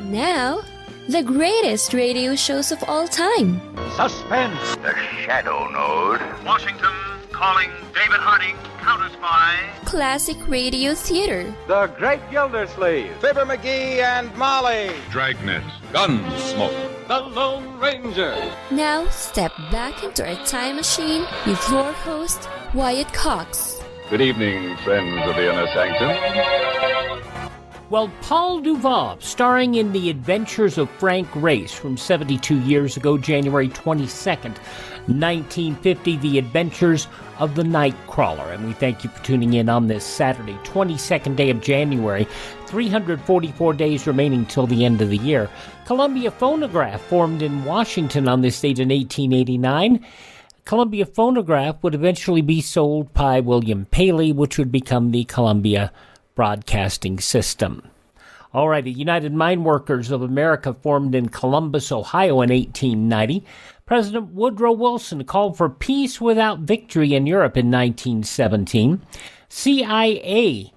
Now, the greatest radio shows of all time. Suspense. The Shadow Node. Washington calling David Harding, counter-spy. Classic radio theater. The Great Gildersleeve. Fibber McGee and Molly. Dragnet. Gunsmoke. The Lone Ranger. Now, step back into a time machine with your host, Wyatt Cox. Good evening, friends of the Inner Sanctum. Well, Paul Dubov, starring in The Adventures of Frank Race from 72 years ago, January 22nd, 1950, The Adventures of the Nightcrawler. And we thank you for tuning in on this Saturday, 22nd day of January, 344 days remaining till the end of the year. Columbia Phonograph formed in Washington on this date in 1889. Columbia Phonograph would eventually be sold by William Paley, which would become the Columbia Broadcasting System. All right, the United Mine Workers of America formed in Columbus, Ohio in 1890. President Woodrow Wilson called for peace without victory in Europe in 1917. CIA,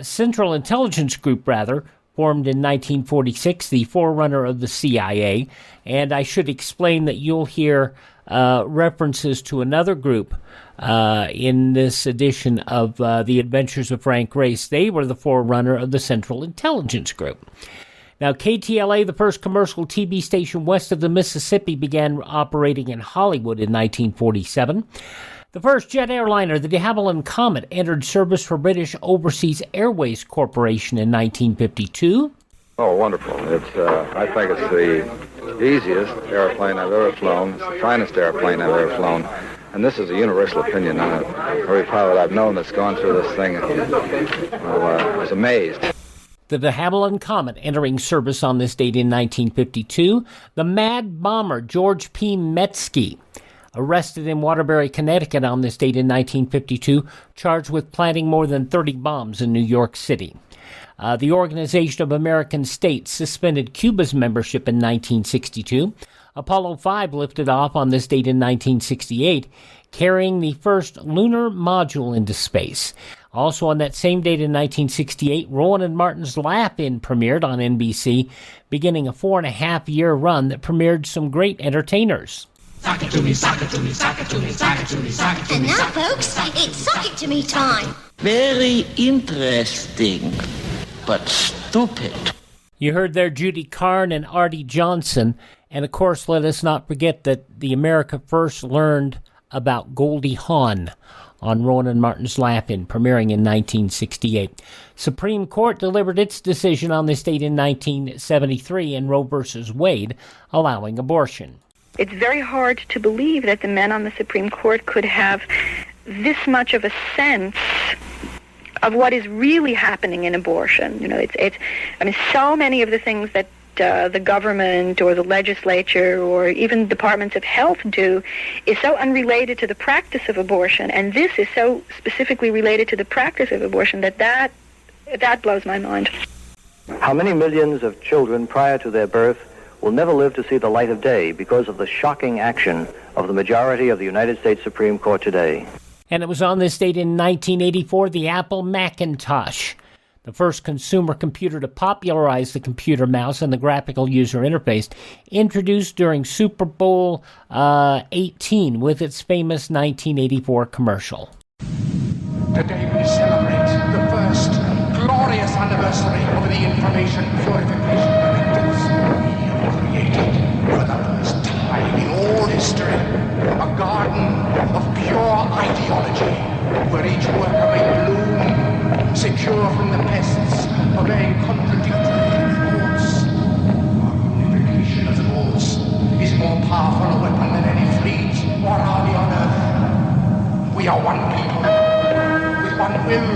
Central Intelligence Group, formed in 1946, the forerunner of the CIA. And I should explain that you'll hear references to another group in this edition of The Adventures of Frank Race. They were the forerunner of the Central Intelligence Group. Now, KTLA, the first commercial TV station west of the Mississippi, began operating in Hollywood in 1947. The first jet airliner, the de Havilland Comet, entered service for British Overseas Airways Corporation in 1952. Oh, wonderful. I think it's the easiest airplane I've ever flown. It's the finest airplane I've ever flown. And this is a universal opinion on it. Every pilot I've known that's gone through this thing was amazed. The de Havilland Comet entering service on this date in 1952. The mad bomber George P. Metsky, arrested in Waterbury, Connecticut on this date in 1952, charged with planting more than 30 bombs in New York City. The Organization of American States suspended Cuba's membership in 1962. Apollo 5 lifted off on this date in 1968, carrying the first lunar module into space. Also on that same date in 1968, Rowan and Martin's Lap-In premiered on NBC, beginning a 4.5-year run that premiered some great entertainers. Sock it to me, sock it to me, sock it to me, sock it to me, sock it to me. And now, folks, it's sock it to me time. Very interesting, but stupid. You heard there Judy Carn and Artie Johnson. And of course, let us not forget that the America first learned about Goldie Hawn on Rowan and Martin's Lap-In, premiering in 1968. Supreme Court delivered its decision on this date in 1973 in Roe v. Wade, allowing abortion. It's very hard to believe that the men on the Supreme Court could have this much of a sense of what is really happening in abortion. You know, so many of the things that the government or the legislature or even departments of health do is so unrelated to the practice of abortion, and this is so specifically related to the practice of abortion that blows my mind. How many millions of children prior to their birth will never live to see the light of day because of the shocking action of the majority of the United States Supreme Court today? And it was on this date in 1984, the Apple Macintosh, the first consumer computer to popularize the computer mouse and the graphical user interface, introduced during Super Bowl 18 with its famous 1984 commercial. Today we celebrate the first glorious anniversary of the Information Purification Directives. We have created, for the first time in all history, a garden of pure ideology, where each worker may bloom, secure from the pests of a contradictory reports. Our unification of laws is more powerful a weapon than any fleet or army on earth. We are one people, with one will,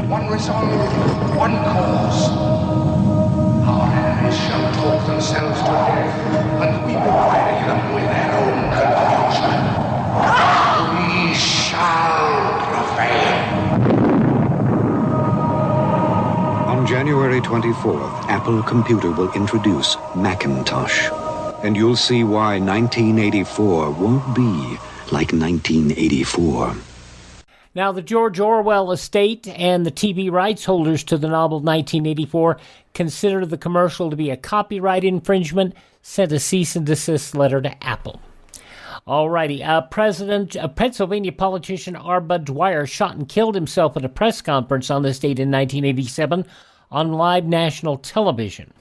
one resolve, one cause. Our enemies shall talk themselves to death, and we will bury them with their own confusion. We shall prevail. On January 24th, Apple Computer will introduce Macintosh. And you'll see why 1984 won't be like 1984. Now, the George Orwell estate and the TV rights holders to the novel 1984 consider the commercial to be a copyright infringement, sent a cease and desist letter to Apple. Alrighty, Pennsylvania politician R. Bud Dwyer shot and killed himself at a press conference on this date in 1987 on live national television.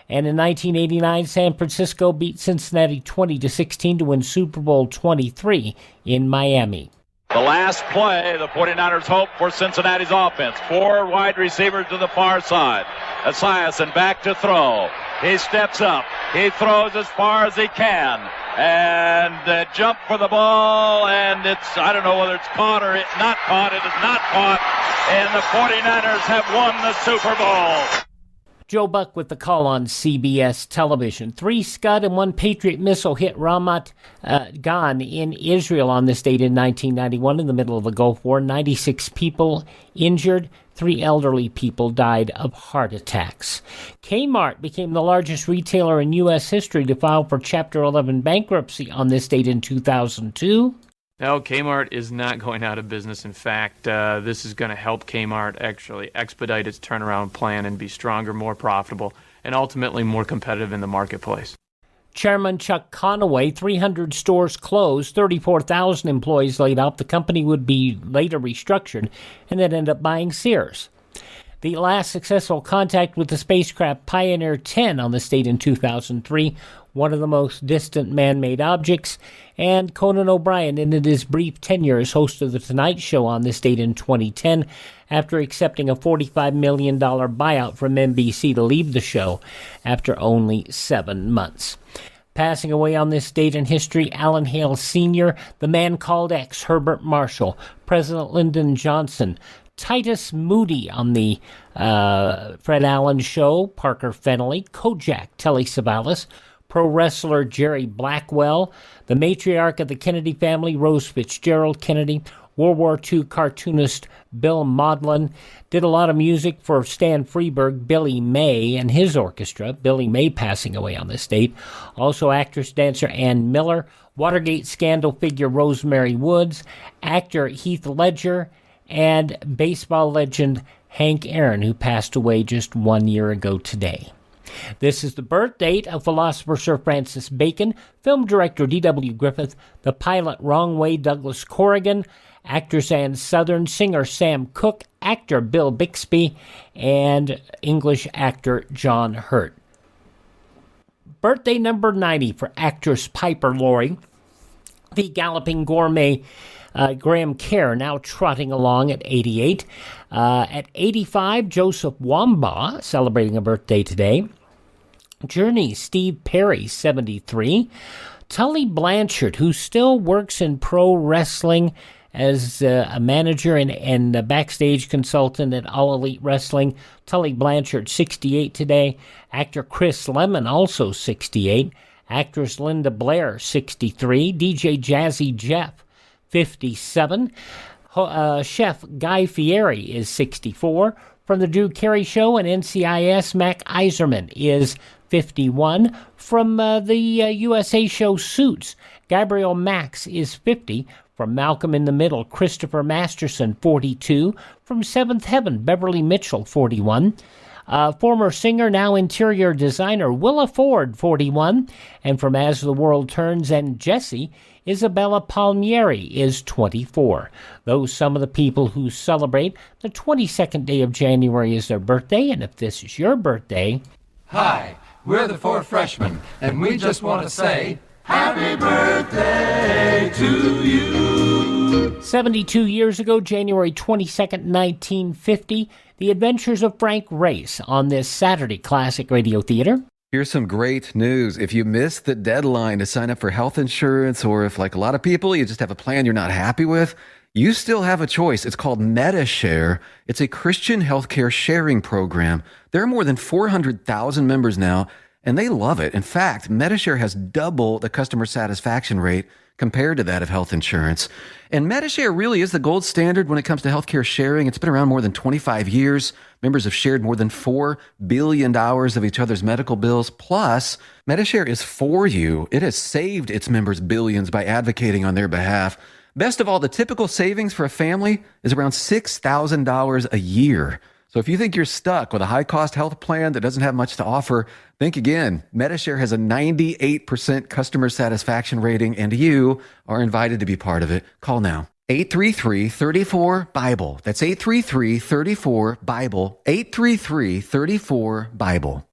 And in 1989, San Francisco beat Cincinnati 20-16 to win Super Bowl 23 in Miami. The last play, the 49ers hope for Cincinnati's offense. 4 wide receivers to the far side. Esiason back to throw. He steps up. He throws as far as he can. And jump for the ball, and I don't know whether it's caught or not caught. It is not caught. And the 49ers have won the Super Bowl. Joe Buck with the call on CBS television. 3 Scud and 1 Patriot missile hit Ramat Gan in Israel on this date in 1991 in the middle of the Gulf War. 96 people injured. 3 elderly people died of heart attacks. Kmart became the largest retailer in U.S. history to file for Chapter 11 bankruptcy on this date in 2002. No, Kmart is not going out of business. In fact, this is going to help Kmart actually expedite its turnaround plan and be stronger, more profitable, and ultimately more competitive in the marketplace. Chairman Chuck Conaway, 300 stores closed, 34,000 employees laid off. The company would be later restructured and then end up buying Sears. The last successful contact with the spacecraft Pioneer 10 on this date in 2003, one of the most distant man-made objects, and Conan O'Brien ended his brief tenure as host of The Tonight Show on this date in 2010 after accepting a $45 million buyout from NBC to leave the show after only 7 months. Passing away on this date in history, Alan Hale Sr., the man called X, Herbert Marshall, President Lyndon Johnson, Titus Moody on the Fred Allen Show, Parker Fennelly, Kojak, Telly Savalas, pro wrestler Jerry Blackwell, the matriarch of the Kennedy family, Rose Fitzgerald Kennedy, World War II cartoonist Bill Maudlin, did a lot of music for Stan Freberg, Billy May, and his orchestra, Billy May passing away on this date. Also actress-dancer Ann Miller, Watergate scandal figure Rosemary Woods, actor Heath Ledger, and baseball legend Hank Aaron, who passed away just 1 year ago today. This is the birth date of philosopher Sir Francis Bacon, film director D.W. Griffith, the pilot Wrong Way Douglas Corrigan, actress Ann Southern, singer Sam Cooke, actor Bill Bixby, and English actor John Hurt. Birthday number 90 for actress Piper Laurie, the galloping gourmet Graham Kerr, now trotting along at 88. At 85, Joseph Wambaugh, celebrating a birthday today. Journey, Steve Perry, 73. Tully Blanchard, who still works in pro wrestling as a manager and a backstage consultant at All Elite Wrestling. Tully Blanchard, 68 today. Actor Chris Lemmon, also 68. Actress Linda Blair, 63. DJ Jazzy Jeff, 57. Chef Guy Fieri is 64. From the Drew Carey Show and NCIS, Mac Eiserman is 51. From the USA show Suits, Gabriel Max is 50. From Malcolm in the Middle, Christopher Masterson, 42. From Seventh Heaven, Beverly Mitchell, 41. Former singer, now interior designer, Willa Ford, 41. And from As the World Turns and Jessie, Isabella Palmieri is 24. Those some of the people who celebrate the 22nd day of January is their birthday, and if this is your birthday... Hi, we're the 4 freshmen, and we just want to say... Happy birthday to you! 72 years ago, January 22nd, 1950, The Adventures of Frank Race on this Saturday Classic Radio Theater. Here's some great news. If you missed the deadline to sign up for health insurance, or if, like a lot of people, you just have a plan you're not happy with, you still have a choice. It's called MediShare. It's a Christian healthcare sharing program. There are more than 400,000 members now, and they love it. In fact, MediShare has double the customer satisfaction rate compared to that of health insurance. And MediShare really is the gold standard when it comes to healthcare sharing. It's been around more than 25 years. Members have shared more than $4 billion of each other's medical bills. Plus, MediShare is for you. It has saved its members billions by advocating on their behalf. Best of all, the typical savings for a family is around $6,000 a year. So if you think you're stuck with a high-cost health plan that doesn't have much to offer, think again. Medi-Share has a 98% customer satisfaction rating, and you are invited to be part of it. Call now. 833-34-BIBLE. That's 833-34-BIBLE. 833-34-BIBLE.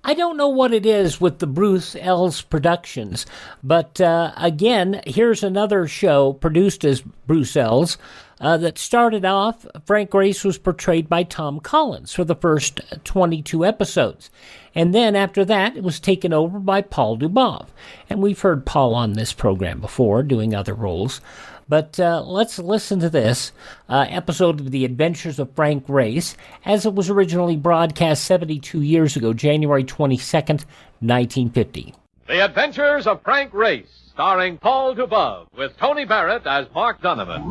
I don't know what it is with the Bruce Ells Productions, but again, here's another show produced as Bruce Ells that started off, Frank Grace was portrayed by Tom Collins for the first 22 episodes. And then after that, it was taken over by Paul Dubov. And we've heard Paul on this program before, doing other roles. But let's listen to this episode of The Adventures of Frank Grace, as it was originally broadcast 72 years ago, January 22nd, 1950. The Adventures of Frank Grace, starring Paul Dubov, with Tony Barrett as Mark Donovan.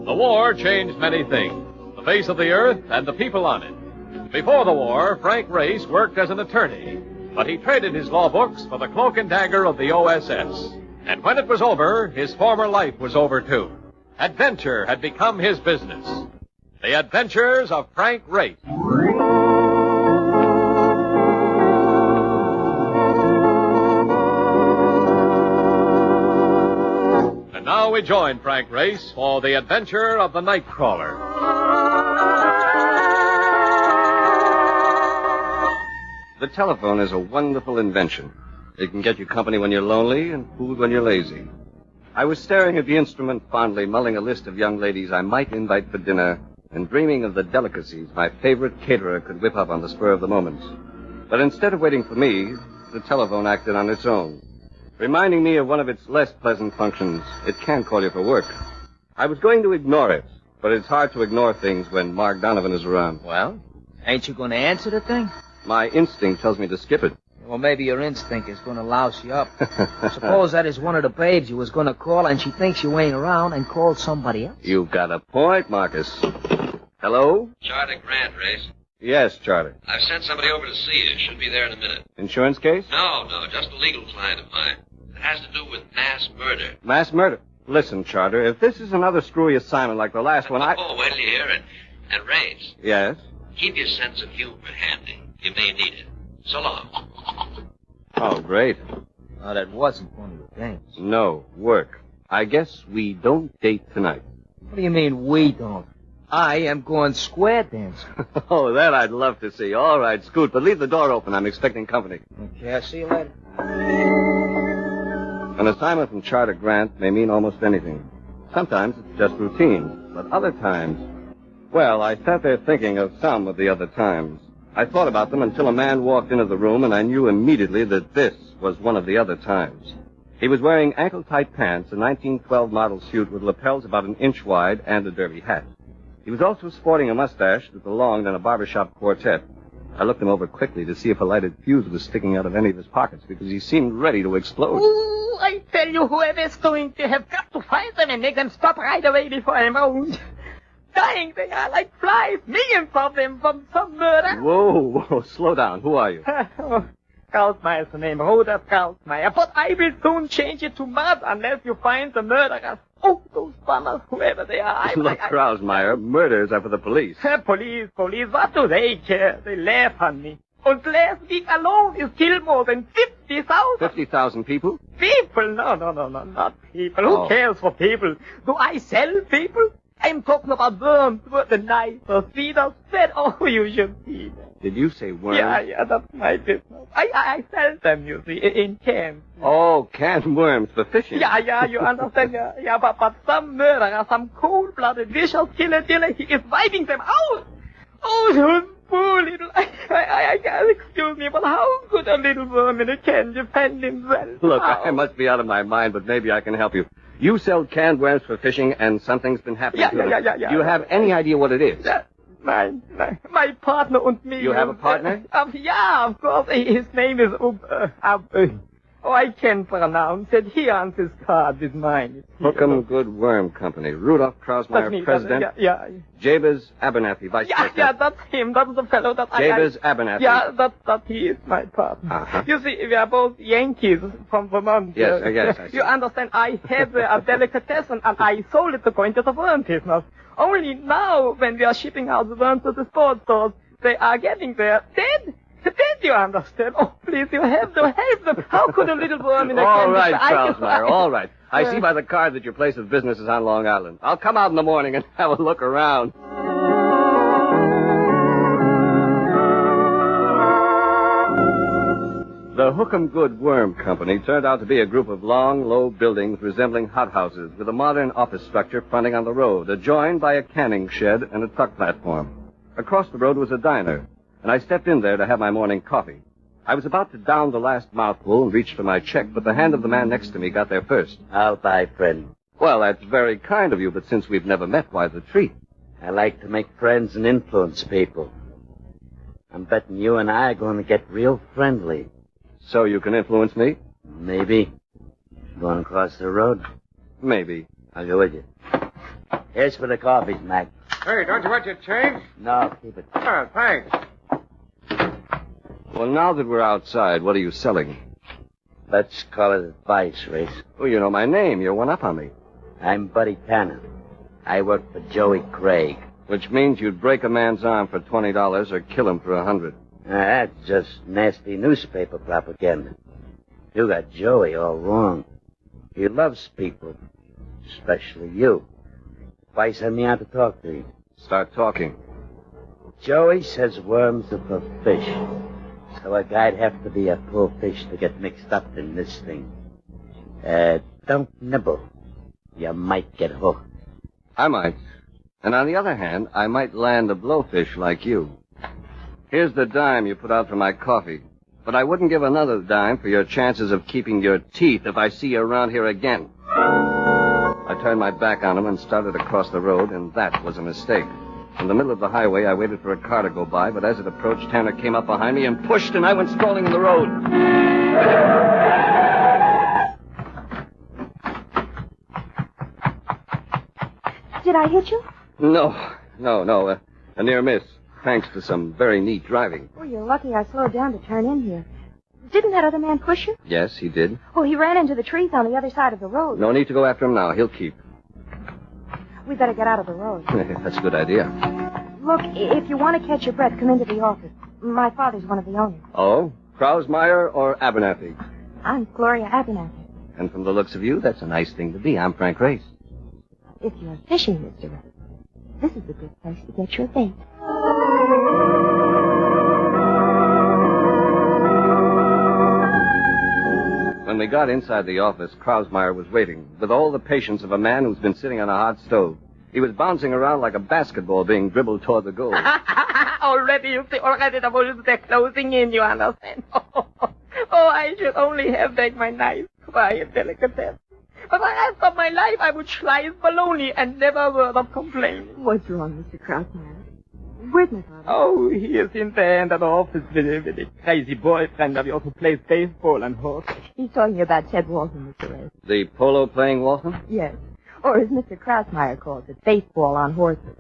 The war changed many things, the face of the earth and the people on it. Before the war, Frank Grace worked as an attorney, but he traded his law books for the cloak and dagger of the OSS. And when it was over, his former life was over too. Adventure had become his business. The Adventures of Frank Grace. And now we join Frank Grace for the adventure of the Nightcrawler. The telephone is a wonderful invention. It can get you company when you're lonely and food when you're lazy. I was staring at the instrument fondly, mulling a list of young ladies I might invite for dinner, and dreaming of the delicacies my favorite caterer could whip up on the spur of the moment. But instead of waiting for me, the telephone acted on its own, reminding me of one of its less pleasant functions. It can call you for work. I was going to ignore it, but it's hard to ignore things when Mark Donovan is around. Well, ain't you going to answer the thing? My instinct tells me to skip it. Well, maybe your instinct is going to louse you up. Suppose that is one of the babes you was going to call, and she thinks you ain't around and called somebody else. You've got a point, Marcus. Hello? Charter Grant, Race. Yes, Charter. I've sent somebody over to see you. Should be there in a minute. Insurance case? No, just a legal client of mine. It has to do with mass murder. Mass murder? Listen, Charter, if this is another screwy assignment like the last one, Oh, wait till you hear it. And Race. Yes? Keep your sense of humor handy. You may need it. So long. Oh, great. Oh, that wasn't one of the things. No, work. I guess we don't date tonight. What do you mean we don't? I am going square dancing. Oh, that I'd love to see. All right, Scoot, but leave the door open. I'm expecting company. Okay, I'll see you later. An assignment from Charter Grant may mean almost anything. Sometimes it's just routine, but other times... Well, I sat there thinking of some of the other times. I thought about them until a man walked into the room, and I knew immediately that this was one of the other times. He was wearing ankle-tight pants, a 1912 model suit with lapels about an inch wide, and a derby hat. He was also sporting a mustache that belonged in a barbershop quartet. I looked him over quickly to see if a lighted fuse was sticking out of any of his pockets, because he seemed ready to explode. Ooh, I tell you, whoever's going to have got to find them and make them stop right away before I'm old. Dying they are like flies, millions of them from some murder. Whoa, slow down. Who are you? Krausmeyer's the name, Rudolf Krausmeyer. But I will soon change it to mud unless you find the murderers. Oh, those bummers, whoever they are. Look, Krausmeyer, murders are for the police. Police, what do they care? They laugh on me. And last week alone is killed more than 50,000. 50,000 people? People? No, not people. Who cares for people? Do I sell people? I'm talking about worms, the knife, the feeders, fed. Oh, you should see them. Did you say worms? Yeah, that's my business. I sell them, you see, in cans. Oh, canned worms for fishing. Yeah, you understand? Yeah, but some murderer, some cold-blooded, vicious killer, he is wiping them out. Oh, those poor little... I can't excuse me, but how could a little worm in a can defend himself? Look, how? I must be out of my mind, but maybe I can help you. You sell canned worms for fishing, and something's been happening to them. Yeah. Do you have any idea what it is? My partner and me. You have a partner? Yeah, of course. His name is Oh, I can't pronounce it. He on his card with mine. Hookham Good Worm Company. Rudolph Krausmeyer, president. Yeah. Jabez Abernathy, vice president. Yeah, that's him. That's the fellow that Jabez Abernathy. Yeah, that he is my partner. Uh-huh. You see, we are both Yankees from Vermont. Yes, yes, I see. You understand, I have a delicatessen and I sold it to go into the worm business. Only now, when we are shipping out the worms to the sports stores, they are getting there dead. Did you understand? Oh, please, you have to help them. How could a little worm in a All can... right, Krausmeyer, all right. I see by the card that your place of business is on Long Island. I'll come out in the morning and have a look around. The Hookham Good Worm Company turned out to be a group of long, low buildings resembling hothouses with a modern office structure fronting on the road, adjoined by a canning shed and a truck platform. Across the road was a diner, and I stepped in there to have my morning coffee. I was about to down the last mouthful and reach for my check, but the hand of the man next to me got there first. How by, friend? Well, that's very kind of you, but since we've never met, why the treat? I like to make friends and influence people. I'm betting you and I are going to get real friendly. So you can influence me? Maybe. Going across the road? Maybe. I'll go with you. Here's for the coffees, Mac. Hey, don't you want your change? No, keep it. Oh, thanks. Well, now that we're outside, what are you selling? Let's call it advice, Race. Oh, you know my name. You're one up on me. I'm Buddy Tanner. I work for Joey Craig. Which means you'd break a man's arm for $20 or kill him for $100. That's just nasty newspaper propaganda. You got Joey all wrong. He loves people, especially you. Why send me out to talk to you? Start talking. Joey says worms are for fish. So a guy'd have to be a poor fish to get mixed up in this thing. Don't nibble. You might get hooked. I might. And on the other hand, I might land a blowfish like you. Here's the dime you put out for my coffee. But I wouldn't give another dime for your chances of keeping your teeth if I see you around here again. I turned my back on him and started across the road, and that was a mistake. In the middle of the highway, I waited for a car to go by, but as it approached, Tanner came up behind me and pushed, and I went sprawling in the road. Did I hit you? No. A near miss, thanks to some very neat driving. Oh, you're lucky I slowed down to turn in here. Didn't that other man push you? Yes, he did. Oh, he ran into the trees on the other side of the road. No need to go after him now. He'll keep. We better get out of the road. That's a good idea. Look, if you want to catch your breath, come into the office. My father's one of the owners. Oh? Krausmeyer or Abernathy? I'm Gloria Abernathy. And from the looks of you, that's a nice thing to be. I'm Frank Race. If you're fishing, Mr. Race, this is a good place to get your bait. When we got inside the office, Krausmeyer was waiting, with all the patience of a man who's been sitting on a hot stove. He was bouncing around like a basketball being dribbled toward the goal. Already the wolves, they're closing in, you understand? Oh, I should only have back my nice, quiet delicatessen. For the rest of my life, I would slice bologna and never a word of complaining. What's wrong, Mr. Krausmeyer? Where's my father? Oh, he is in there in that office with a crazy boyfriend of yours who plays baseball and horse. He's talking about Ted Walton, Mr. Race. The polo-playing Walton? Yes. Or as Mr. Krausmeyer calls it, baseball on horses.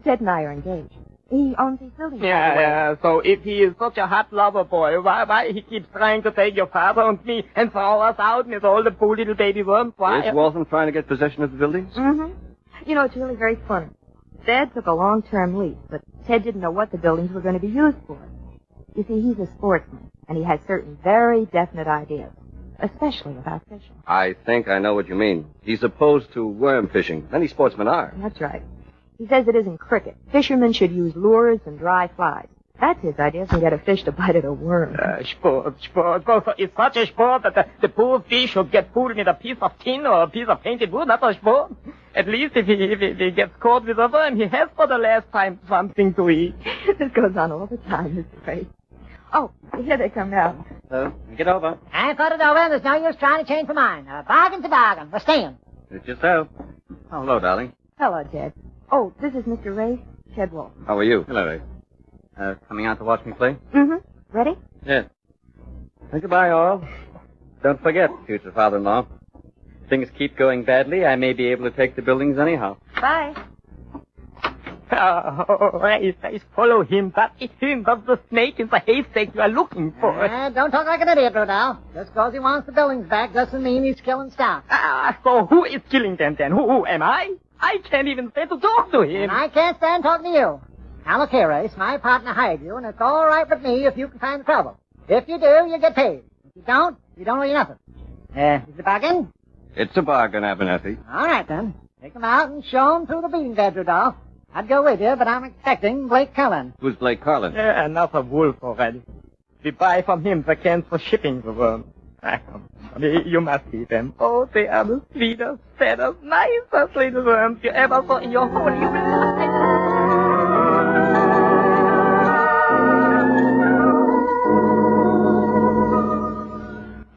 Ted and I are engaged. He owns these buildings. Yeah. So if he is such a hot lover boy, why he keeps trying to take your father and me and throw us out with all the poor little baby worms? Why? Is Walton trying to get possession of the buildings? Mm-hmm. You know, it's really very funny. Dad took a long-term lease, but Ted didn't know what the buildings were going to be used for. You see, he's a sportsman, and he has certain very definite ideas, especially about fishing. I think I know what you mean. He's opposed to worm fishing. Many sportsmen are. That's right. He says it isn't cricket. Fishermen should use lures and dry flies. That's his idea, to get a fish to bite at a worm. Sport. It's such a sport that the poor fish should get pulled with a piece of tin or a piece of painted wood. That's a sport. At least if he gets caught with a worm, he has for the last time something to eat. This goes on all the time, Mr. Race. Oh, here they come now. So, get over. I put it over, and there's no use trying to change my mind. A bargain's a bargain. We're staying. It's yourself. Oh, hello, darling. Hello, Ted. Oh, this is Mr. Race, Ted Walton. How are you? Hello, Ray. Coming out to watch me play? Mm-hmm. Ready? Yes. Goodbye, all. Don't forget, future father-in-law. Things keep going badly, I may be able to take the buildings anyhow. Bye. Oh, Race, follow him. That is him. That's the snake in the haystack you are looking for. Don't talk like an idiot, Rudolph. Just because he wants the buildings back doesn't mean he's killing stock. So who is killing them then? Who am I? I can't even stand to talk to him. And I can't stand talking to you. Now look here, Race. My partner hired you, and it's all right with me if you can find the trouble. If you do, you get paid. If you don't owe you nothing. Is it a bargain? It's a bargain, Abernathy. All right, then. Take him out and show him through the beating bed, Rudolph. I'd go with you, but I'm expecting Blake Carlin. Who's Blake Carlin? Another wolf already. We buy from him the cans for shipping the worms. You must see them. Oh, they are the sweetest, fattest, nicest little worms you ever saw in your whole life.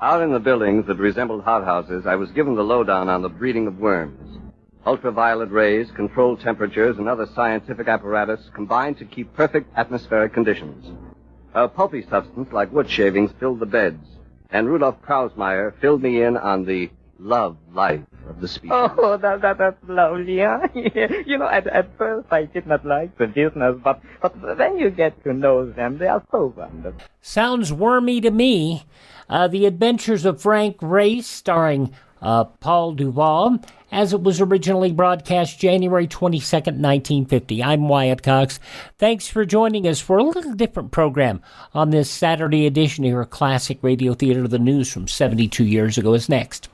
Out in the buildings that resembled hothouses, I was given the lowdown on the breeding of worms. Ultraviolet rays, controlled temperatures, and other scientific apparatus combined to keep perfect atmospheric conditions. A pulpy substance like wood shavings filled the beds, and Rudolf Krausmeyer filled me in on the love life of the species. Oh, that's lovely, huh? You know, at first I did not like the business, but when you get to know them, they are so wonderful. Sounds wormy to me. The Adventures of Frank Race, starring Paul Dubov, as it was originally broadcast January 22nd, 1950. I'm Wyatt Cox. Thanks for joining us for a little different program on this Saturday edition here at Classic Radio Theater. The news from 72 years ago is next.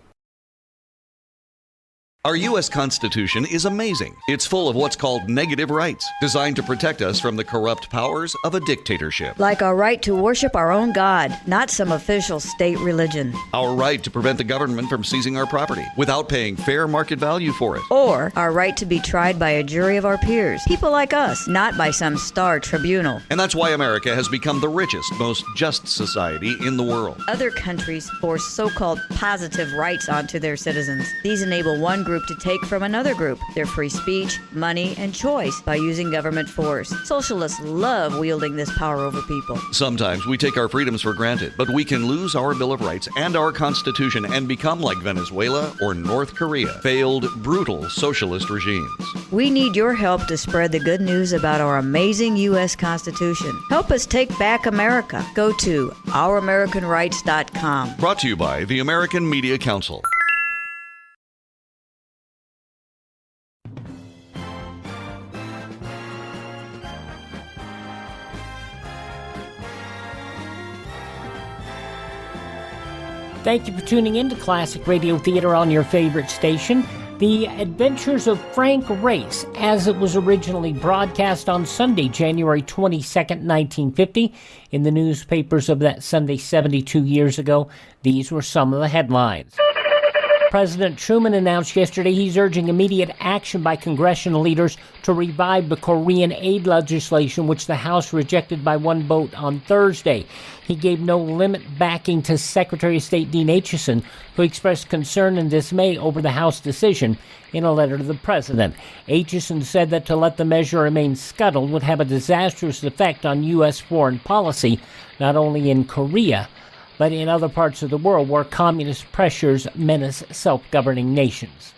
Our U.S. Constitution is amazing. It's full of what's called negative rights, designed to protect us from the corrupt powers of a dictatorship. Like our right to worship our own God, not some official state religion. Our right to prevent the government from seizing our property without paying fair market value for it. Or our right to be tried by a jury of our peers, people like us, not by some star tribunal. And that's why America has become the richest, most just society in the world. Other countries force so-called positive rights onto their citizens. These enable one group to take from another group their free speech, money, and choice by using government force. Socialists love wielding this power over people. Sometimes we take our freedoms for granted, but we can lose our Bill of Rights and our Constitution and become like Venezuela or North Korea, failed, brutal socialist regimes. We need your help to spread the good news about our amazing U.S. Constitution. Help us take back America. Go to OurAmericanRights.com. Brought to you by the American Media Council. Thank you for tuning in to Classic Radio Theater on your favorite station. The Adventures of Frank Race, as it was originally broadcast on Sunday, January 22nd, 1950, in the newspapers of that Sunday 72 years ago. These were some of the headlines. President Truman announced yesterday he's urging immediate action by congressional leaders to revive the Korean aid legislation, which the House rejected by one vote on Thursday. He gave no limit backing to Secretary of State Dean Acheson, who expressed concern and dismay over the House decision in a letter to the president. Acheson said that to let the measure remain scuttled would have a disastrous effect on U.S. foreign policy, not only in Korea, but in other parts of the world where communist pressures menace self-governing nations.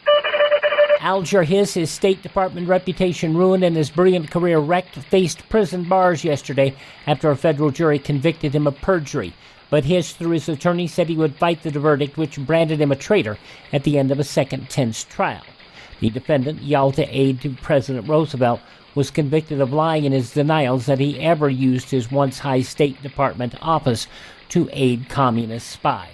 Al Jarhis, his State Department reputation ruined and his brilliant career wrecked, faced prison bars yesterday after a federal jury convicted him of perjury. But Hiss, through his attorney, said he would fight the verdict, which branded him a traitor at the end of a second tense trial. The defendant, Yalta aide to President Roosevelt, was convicted of lying in his denials that he ever used his once high State Department office to aid communist spies.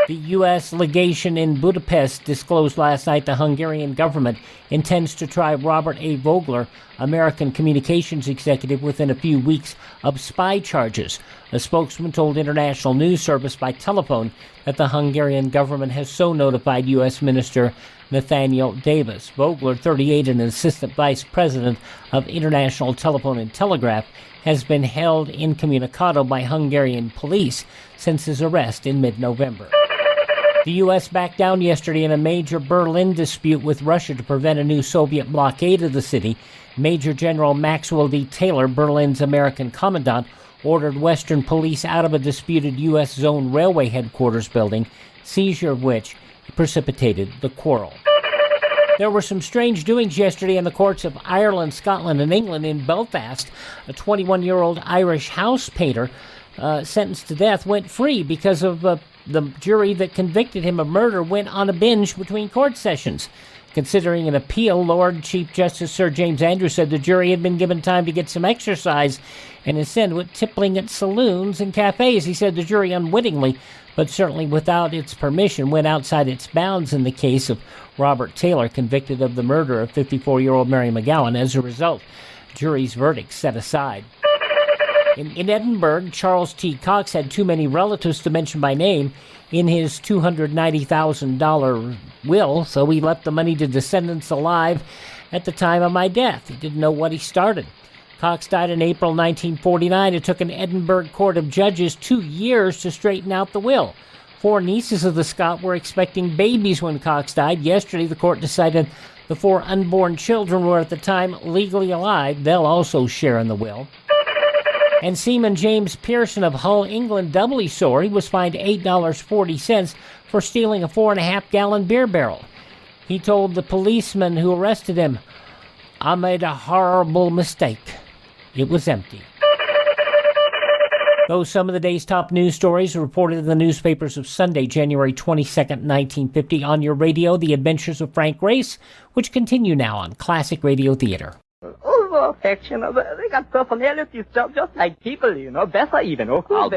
The U.S. legation in Budapest disclosed last night the Hungarian government intends to try Robert A. Vogler, American communications executive, within a few weeks of spy charges. A spokesman told International News Service by telephone that the Hungarian government has so notified U.S. Minister Nathaniel Davis. Vogler, 38, and an assistant vice president of International Telephone and Telegraph, has been held incommunicado by Hungarian police since his arrest in mid-November. The U.S. backed down yesterday in a major Berlin dispute with Russia to prevent a new Soviet blockade of the city. Major General Maxwell D. Taylor, Berlin's American commandant, ordered Western police out of a disputed U.S. Zone Railway headquarters building, seizure of which precipitated the quarrel. There were some strange doings yesterday in the courts of Ireland, Scotland, and England. In Belfast, a 21-year-old Irish house painter sentenced to death went free because of the jury that convicted him of murder went on a binge between court sessions. Considering an appeal, Lord Chief Justice Sir James Andrews said the jury had been given time to get some exercise and instead went tippling at saloons and cafes. He said the jury unwittingly, but certainly without its permission, went outside its bounds in the case of Robert Taylor, convicted of the murder of 54-year-old Mary McGowan. As a result, jury's verdict set aside. In Edinburgh, Charles T. Cox had too many relatives to mention by name in his $290,000 will, so he left the money to descendants alive at the time of my death. He didn't know what he started. Cox died in April 1949. It took an Edinburgh court of judges 2 years to straighten out the will. 4 nieces of the Scot were expecting babies when Cox died. Yesterday, the court decided the 4 unborn children were at the time legally alive. They'll also share in the will. And Seaman James Pearson of Hull, England, doubly sore. He was fined $8.40 for stealing a 4.5-gallon beer barrel. He told the policeman who arrested him, "I made a horrible mistake. It was empty." Those some of the day's top news stories reported in the newspapers of Sunday, January 22nd, 1950. On your radio, The Adventures of Frank Race, which continue now on Classic Radio Theater. Affection. They got personalities just like people, better even. I'll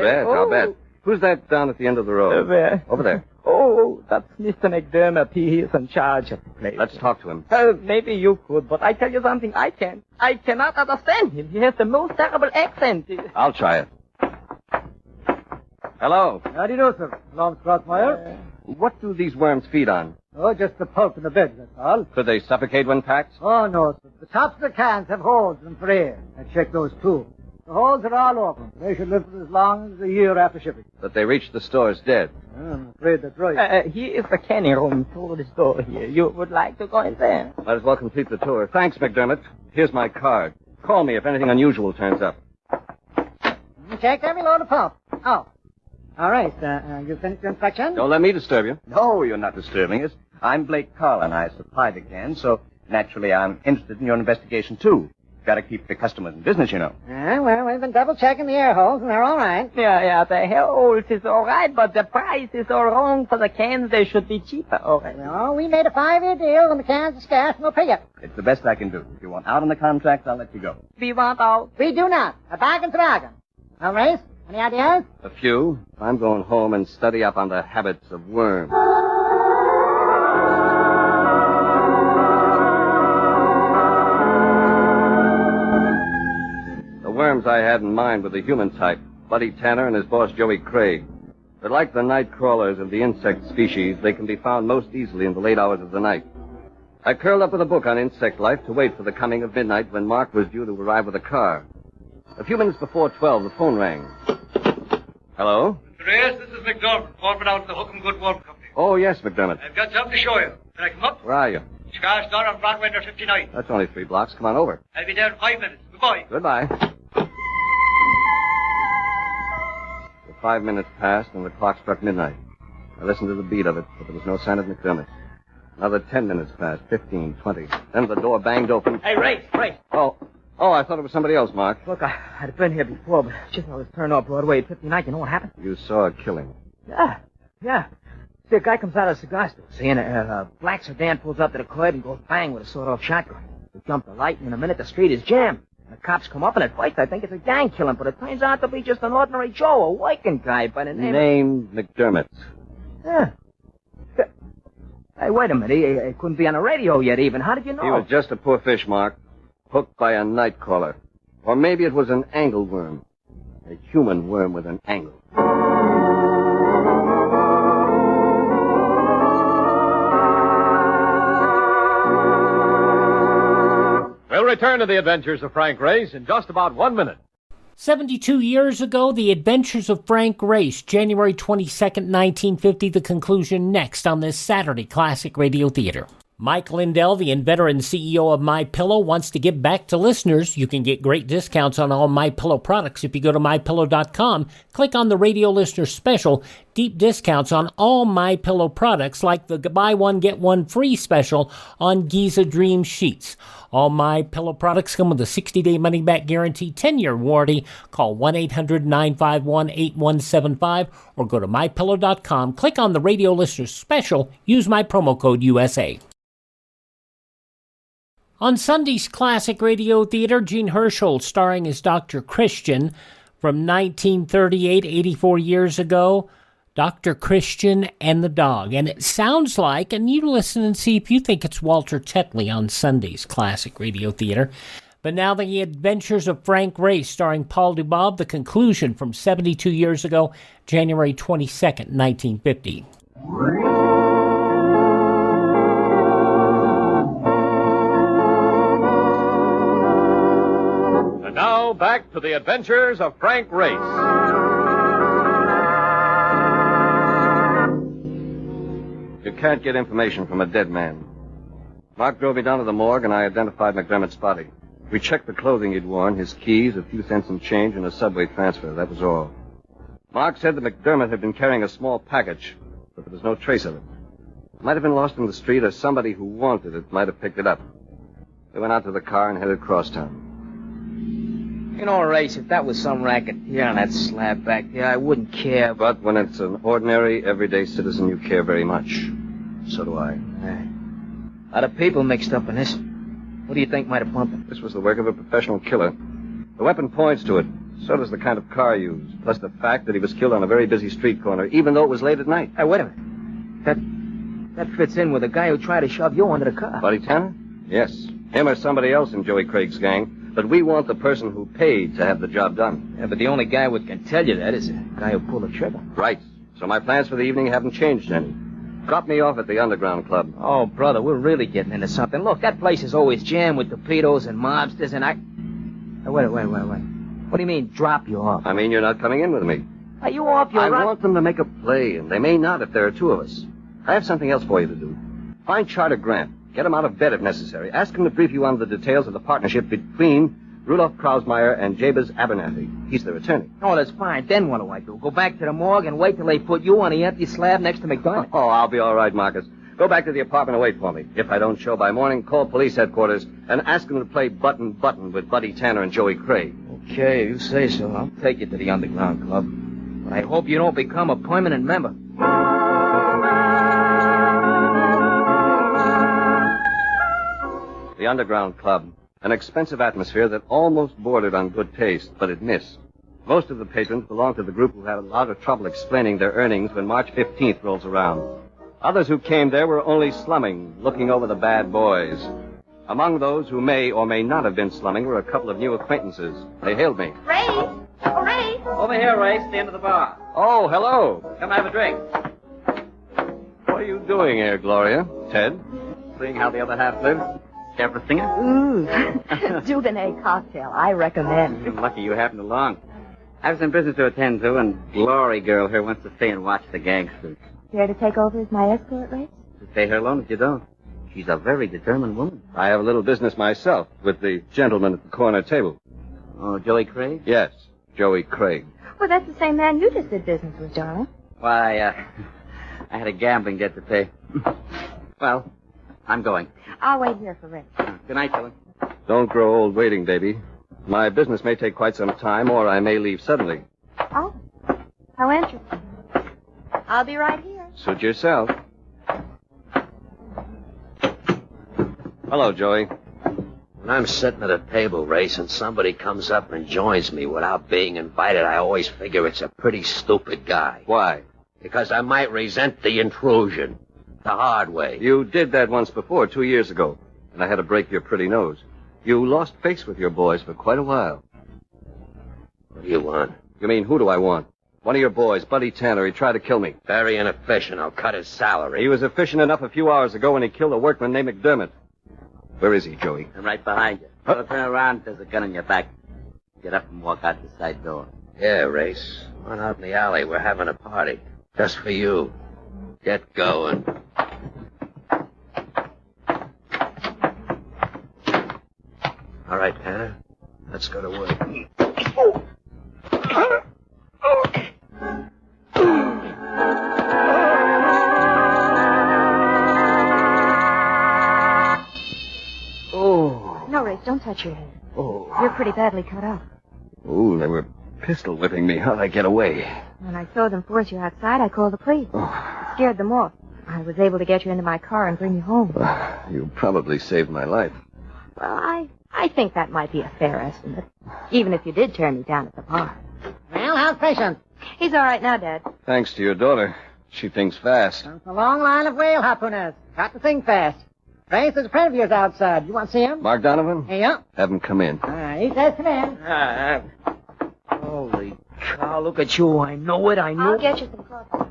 bet. Who's that down at the end of the road? Over there. Oh, that's Mr. McDermott. He is in charge of the place. Let's talk to him. Maybe you could, but I tell you something, I can't. I cannot understand him. He has the most terrible accent. I'll try it. Hello. How do you do, sir? Lawrence Crossmeyer. What do these worms feed on? Oh, just the pulp in the bed, that's all. Could they suffocate when packed? Oh, no, sir. The tops of the cans have holes in them for air. I checked those, too. The holes are all open. They should live for as long as a year after shipping. But they reach the stores dead. I'm afraid that's right. Here is the canning room through this door here. You would like to go in there? Might as well complete the tour. Thanks, McDermott. Here's my card. Call me if anything unusual turns up. You checked every load of pulp. Oh. All right, you finished your inspection? Don't let me disturb you. No, you're not disturbing us. I'm Blake Carlin. I supply the cans, so naturally I'm interested in your investigation, too. Got to keep the customers in business, you know. Well, we've been double-checking the air holes, and they're all right. Yeah, the air holes is all right, but the price is all wrong for the cans. They should be cheaper, all right. Well, we made a 5-year deal. When the cans are scarce, we'll pay you. It's the best I can do. If you want out on the contract, I'll let you go. We want out. We do not. A bargain's a bargain. Well, Race, any ideas? A few. I'm going home and study up on the habits of worms. The worms I had in mind were the human type, Buddy Tanner and his boss Joey Craig. But like the night crawlers of the insect species, they can be found most easily in the late hours of the night. I curled up with a book on insect life to wait for the coming of midnight when Mark was due to arrive with a car. A few minutes before 12, the phone rang. Hello? Mr. Reyes, this is McDermott, foreman out of the Hook and Good Worm Company. Oh, yes, McDermott. I've got something to show you. Can I come up? Where are you? Chicago Store on Broadway number 59. That's only 3 blocks. Come on over. I'll be there in 5 minutes. Goodbye. Goodbye. The 5 minutes passed, and the clock struck midnight. I listened to the beat of it, but there was no sign of McDermott. Another 10 minutes passed, 15, 20. Then the door banged open. Hey, Race. Oh, I thought it was somebody else, Mark. Look, I'd been here before, but just when I was turned off Broadway at 59, you know what happened? You saw a killing. Yeah. See, a guy comes out of the cigar store, see, and a black sedan pulls up to the curb and goes bang with a sawed-off shotgun. They jump the light, and in a minute the street is jammed. And the cops come up, and at first I think it's a gang killing, but it turns out to be just an ordinary Joe, a working guy by the name... McDermott. Yeah. Hey, wait a minute. He couldn't be on the radio yet, even. How did you know? He was just a poor fish, Mark. Hooked by a night crawler. Or maybe it was an angleworm. A human worm with an angle. We'll return to the adventures of Frank Race in just about 1 minute. 72 years ago, The Adventures of Frank Race, January 22nd, 1950, the conclusion next on this Saturday Classic Radio Theater. Mike Lindell, the inventor and CEO of MyPillow, wants to give back to listeners. You can get great discounts on all MyPillow products if you go to MyPillow.com. Click on the radio listener special. Deep discounts on all MyPillow products, like the buy one, get one free special on Giza Dream Sheets. All MyPillow products come with a 60-day money-back guarantee, 10-year warranty. Call 1-800-951-8175 or go to MyPillow.com. Click on the radio listener special. Use my promo code USA. On Sunday's Classic Radio Theater, Gene Herschel starring as Dr. Christian from 1938, 84 years ago. Dr. Christian and the Dog. And it sounds like, and you listen and see if you think it's Walter Tetley on Sunday's Classic Radio Theater. But now the Adventures of Frank Race starring Paul Dubov, the conclusion from 72 years ago, January 22nd, 1950. And now, back to the adventures of Frank Race. You can't get information from a dead man. Mark drove me down to the morgue, and I identified McDermott's body. We checked the clothing he'd worn, his keys, a few cents in change, and a subway transfer. That was all. Mark said that McDermott had been carrying a small package, but there was no trace of it. It might have been lost in the street, or somebody who wanted it might have picked it up. We went out to the car and headed crosstown. You know, Race, if that was some racketeer on that slab back there, I wouldn't care. But when it's an ordinary, everyday citizen, you care very much. So do I. A lot of people mixed up in this. What do you think might have pumped him? This was the work of a professional killer. The weapon points to it. So does the kind of car used. Plus the fact that he was killed on a very busy street corner, even though it was late at night. Hey, wait a minute. That fits in with the guy who tried to shove you under the car. Buddy Tanner? Yes. Him or somebody else in Joey Craig's gang. But we want the person who paid to have the job done. Yeah, but the only guy who can tell you that is the guy who pulled the trigger. Right. So my plans for the evening haven't changed any. Drop me off at the Underground Club. Oh, brother, we're really getting into something. Look, that place is always jammed with torpedoes and mobsters, and I... Wait. What do you mean, drop you off? I mean, you're not coming in with me. Are you off your... I want them to make a play, and they may not if there are two of us. I have something else for you to do. Find Charter Grant. Get him out of bed if necessary. Ask him to brief you on the details of the partnership between Rudolph Krausmeyer and Jabez Abernathy. He's their attorney. Oh, that's fine. Then what do I do? Go back to the morgue and wait till they put you on the empty slab next to McDermott? Oh, I'll be all right, Marcus. Go back to the apartment and wait for me. If I don't show by morning, call police headquarters and ask them to play Button with Buddy Tanner and Joey Craig. Okay, you say so. I'll take you to the Underground Club. But I hope you don't become a permanent member. The Underground Club. An expensive atmosphere that almost bordered on good taste, but it missed. Most of the patrons belonged to the group who had a lot of trouble explaining their earnings when March 15th rolls around. Others who came there were only slumming, looking over the bad boys. Among those who may or may not have been slumming were a couple of new acquaintances. They hailed me. Ray! Oh, Ray! Over here, Ray. Stand at the bar. Oh, hello. Come have a drink. What are you doing here, Gloria? Ted? Seeing how the other half lives? Care for a singer? Ooh, Dubonnet cocktail. I recommend. Lucky you happened along. I have some business to attend to, and Glory Girl here wants to stay and watch the gangsters. Care to take over as my escort, Ray? Stay here alone if you don't. She's a very determined woman. I have a little business myself with the gentleman at the corner table. Oh, Joey Craig? Yes, Joey Craig. Well, that's the same man you just did business with, darling. Why, I had a gambling debt to pay. Well, I'm going. I'll wait here for Ray. Good night, Joey. Don't grow old waiting, baby. My business may take quite some time, or I may leave suddenly. Oh, how interesting. I'll be right here. Suit yourself. Hello, Joey. When I'm sitting at a table race and somebody comes up and joins me without being invited, I always figure it's a pretty stupid guy. Why? Because I might resent the intrusion. The hard way. You did that once before, 2 years ago, and I had to break your pretty nose. You lost face with your boys for quite a while. What do you want? You mean, who do I want? One of your boys, Buddy Tanner, he tried to kill me. Very inefficient. I'll cut his salary. He was efficient enough a few hours ago when he killed a workman named McDermott. Where is he, Joey? I'm right behind you. Huh? Turn around, there's a gun in your back. Get up and walk out the side door. Yeah, Race. Run out in the alley. We're having a party. Just for you. Get going. All right, Tanner. Let's go to work. Oh. No, Race, don't touch your head. Oh. You're pretty badly cut up. Ooh, they were pistol whipping me. How'd I get away? When I saw them force you outside, I called the police. It scared them off. I was able to get you into my car and bring you home. You probably saved my life. Well, I think that might be a fair estimate. Even if you did turn me down at the bar. Well, how's patient? He's all right now, Dad. Thanks to your daughter. She thinks fast. It's a long line of whale harpooners. Got to think fast. Race, there's a friend of yours outside. You want to see him? Mark Donovan? Yeah. Have him come in. He says come in. Holy cow, look at you. I know it, I know I'll get you some coffee.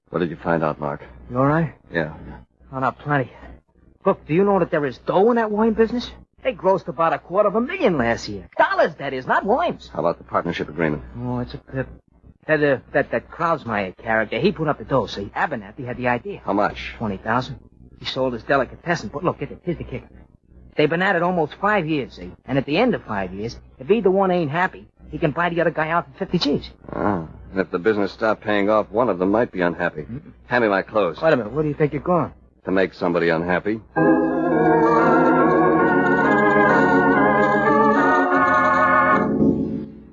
What did you find out, Mark? You all right? Yeah. Oh, not plenty. Look, do you know that there is dough in that wine business? They grossed about $250,000 last year. Dollars, that is, not wimes. How about the partnership agreement? Oh, it's a pip. That Krausmeyer character, he put up the dough, see? Abernathy had the idea. How much? $20,000. He sold his delicatessen, but look, here's the kicker. They've been at it almost 5 years, see? And at the end of 5 years, if either one ain't happy, he can buy the other guy out for 50 G's. Ah, and if the business stopped paying off, one of them might be unhappy. Mm-hmm. Hand me my clothes. Wait a minute, where do you think you're going? To make somebody unhappy.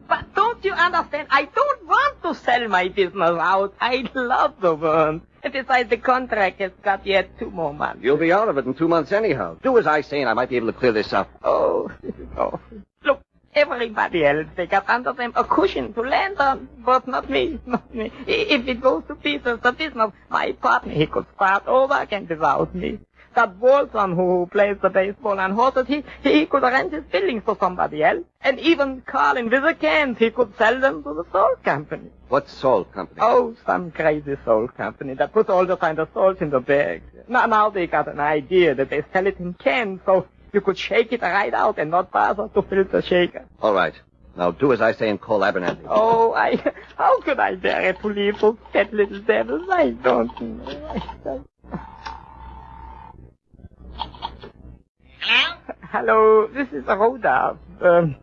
But don't you understand? I don't want to sell my business out. I love the worm. And besides, the contract has got yet 2 more months. You'll be out of it in 2 months anyhow. Do as I say, and I might be able to clear this up. Oh. Look, everybody else, they got under them a cushion to land on. But not me, not me. If it goes to pieces, the business, my partner, he could start over again without me. That Walton who plays the baseball and horses, he could rent his buildings to somebody else. And even Carlin with the cans, he could sell them to the salt company. What salt company? Oh, some crazy salt company that puts all the kind of salt in the bag. Now they got an idea that they sell it in cans, so you could shake it right out and not bother to fill the shaker. All right. Now do as I say and call Abernathy. Oh, how could I dare to leave those fat little devils? I don't know. Hello, this is Rhoda. Go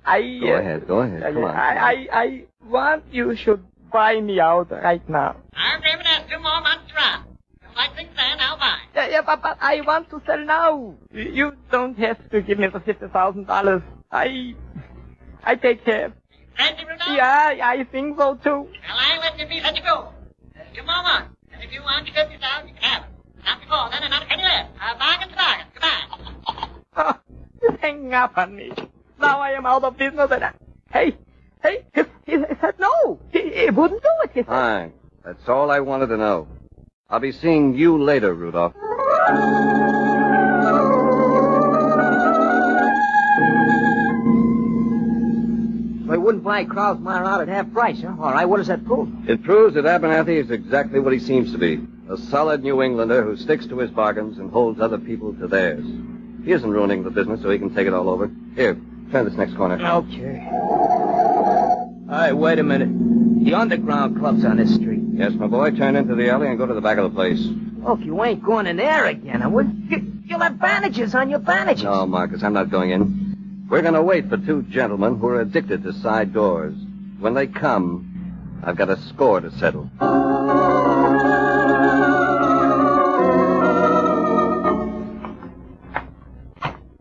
ahead. Come on. I want you should buy me out right now. Our agreement has 2 more months to run. If I think then, I'll buy. Yeah, but I want to sell now. You don't have to give me the $50,000. I take care. Ready, Rudolph? Yeah, I think so too. Well, I let you be such a fool. 2 more months. And if you want your 50,000, you can have it. Not before then, and not a penny less. Bargain's a bargain. Goodbye. Oh, you're hanging up on me. Now I am out of business and Hey, he said no. He wouldn't do it. He said... Fine. That's all I wanted to know. I'll be seeing you later, Rudolph. So he wouldn't buy Krausmeyer out at half price, huh? All right, what does that prove? It proves that Abernathy is exactly what he seems to be. A solid New Englander who sticks to his bargains and holds other people to theirs. He isn't ruining the business so he can take it all over. Here, turn this next corner. Okay. All right, wait a minute. The underground club's on this street. Yes, my boy, turn into the alley and go to the back of the place. Look, you ain't going in there again. You'll have bandages on your bandages. No, Marcus, I'm not going in. We're going to wait for 2 gentlemen who are addicted to side doors. When they come, I've got a score to settle.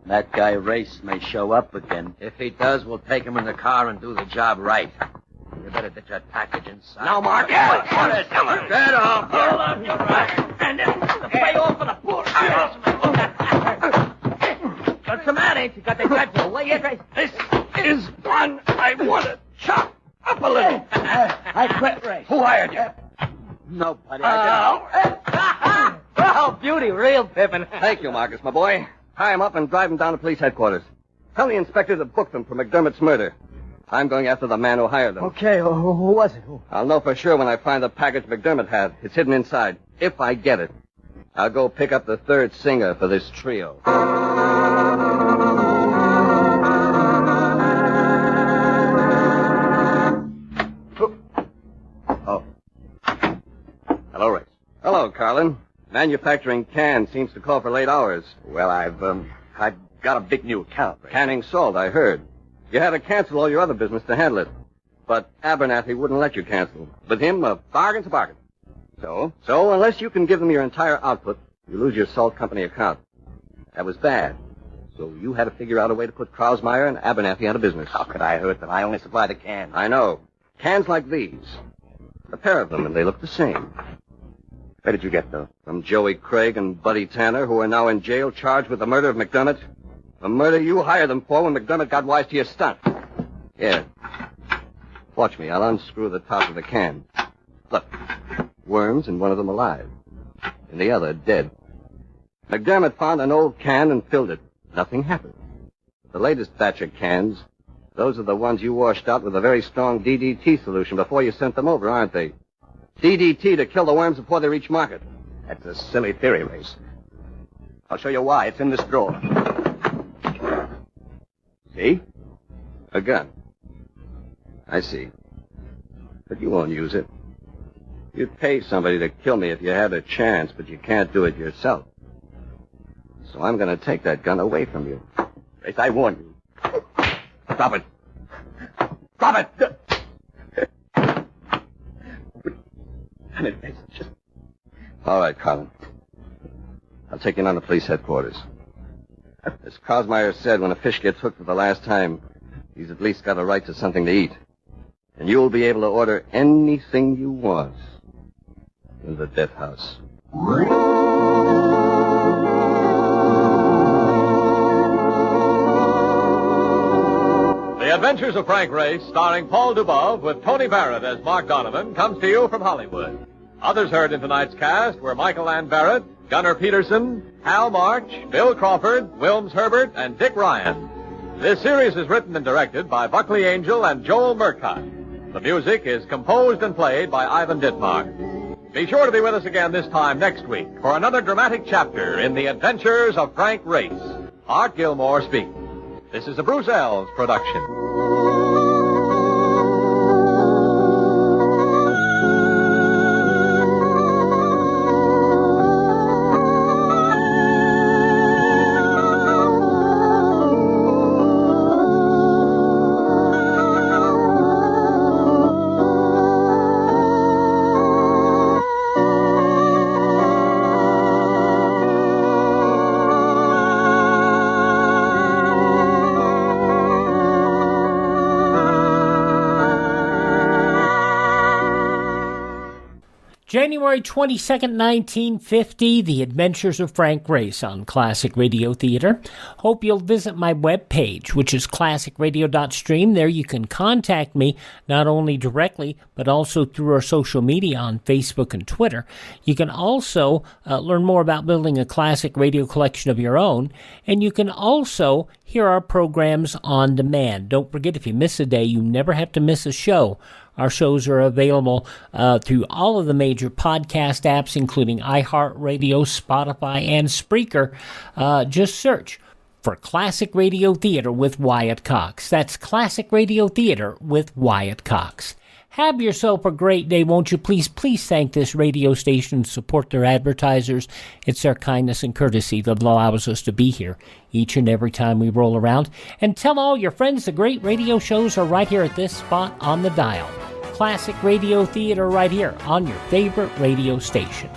That guy Race may show up again. If he does, we'll take him in the car and do the job right. You better get your package inside. Now, Mark. Get off. Hold on your right. And then pay off for the poor. What's the matter? Ain't you got the dreadful? Lay it right. This is one I want to chop up a little. I quit, Ray. Who hired you? Nobody. Oh, beauty, real pippin'. Thank you, Marcus, my boy. Tie him up and drive him down to police headquarters. Tell the inspector to book them for McDermott's murder. I'm going after the man who hired them. Okay, who was it? I'll know for sure when I find the package McDermott had. It's hidden inside. If I get it, I'll go pick up the 3rd singer for this trio. Oh. Hello, Rex. Hello, Carlin. Manufacturing cans seems to call for late hours. Well, I've got a big new account, Ray. Canning salt, I heard. You had to cancel all your other business to handle it. But Abernathy wouldn't let you cancel. With him, a bargain's a bargain. So unless you can give them your entire output, you lose your salt company account. That was bad. So you had to figure out a way to put Krausmeyer and Abernathy out of business. How could I hurt them? I only supply the cans. I know. Cans like these. A pair of them, and they look the same. Where did you get those? From Joey Craig and Buddy Tanner, who are now in jail charged with the murder of McDermott. A murder you hired them for when McDermott got wise to your stunt. Yeah. Watch me. I'll unscrew the top of the can. Look. Worms in one of them alive. In the other, dead. McDermott found an old can and filled it. Nothing happened. The latest batch of cans, those are the ones you washed out with a very strong DDT solution before you sent them over, aren't they? DDT to kill the worms before they reach market. That's a silly theory, Race. I'll show you why. It's in this drawer. See? A gun. I see. But you won't use it. You'd pay somebody to kill me if you had a chance, but you can't do it yourself. So I'm going to take that gun away from you. Race, I warn you. Drop it. Drop it! Damn it, Race. Just... All right, Colin. I'll take you down to police headquarters. As Krausmeyer said, when a fish gets hooked for the last time, he's at least got a right to something to eat. And you'll be able to order anything you want in the death house. The Adventures of Frank Race, starring Paul Dubov with Tony Barrett as Mark Donovan, comes to you from Hollywood. Others heard in tonight's cast were Michael Ann Barrett, Gunnar Peterson, Hal March, Bill Crawford, Wilms Herbert, and Dick Ryan. This series is written and directed by Buckley Angel and Joel Murcott. The music is composed and played by Ivan Ditmar. Be sure to be with us again this time next week for another dramatic chapter in the Adventures of Frank Race. Art Gilmore speaking. This is a Bruce Ells production. January 22nd, 1950, The Adventures of Frank Race on Classic Radio Theater. Hope you'll visit my webpage, which is classicradio.stream. There you can contact me not only directly, but also through our social media on Facebook and Twitter. You can also learn more about building a classic radio collection of your own, and you can also hear our programs on demand. Don't forget, if you miss a day, you never have to miss a show. Our shows are available through all of the major podcast apps, including iHeartRadio, Spotify, and Spreaker. Just search for Classic Radio Theater with Wyatt Cox. That's Classic Radio Theater with Wyatt Cox. Have yourself a great day, won't you? Please thank this radio station and support their advertisers. It's their kindness and courtesy that allows us to be here each and every time we roll around. And tell all your friends the great radio shows are right here at this spot on the dial. Classic Radio Theater right here on your favorite radio station.